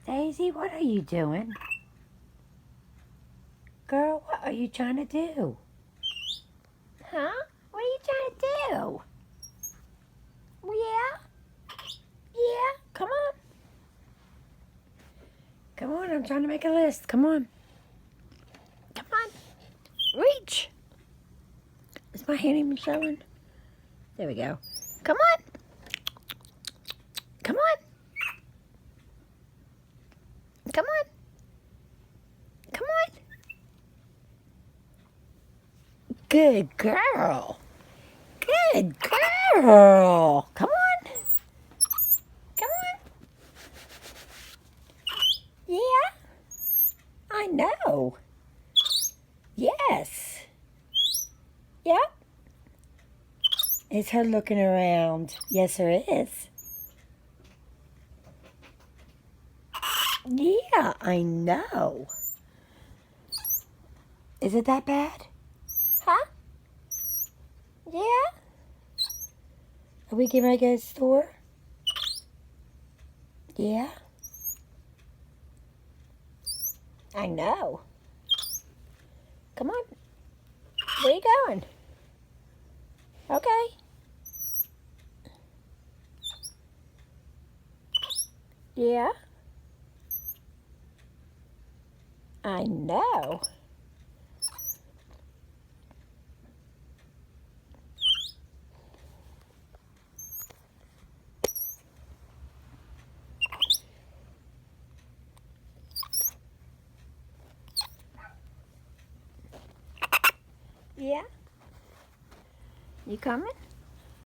Daisy, what are you doing? Girl, what are you trying to do? Huh? What are you trying to do? Yeah? Yeah? Come on. Come on, I'm trying to make a list. Come on. Come on. Reach. Is my hand even showing? There we go. Come on. Come on. Come on. Come on. Good girl. Good girl. Come on. Come on. Yeah. I know. Yes. Yep. It's her looking around. Yes, there is. Yeah, I know. Is it that bad? Huh? Yeah? Are we getting ready to go to the store? Yeah? I know. Come on. Where you going? Okay. Yeah? I know. Yeah? You coming?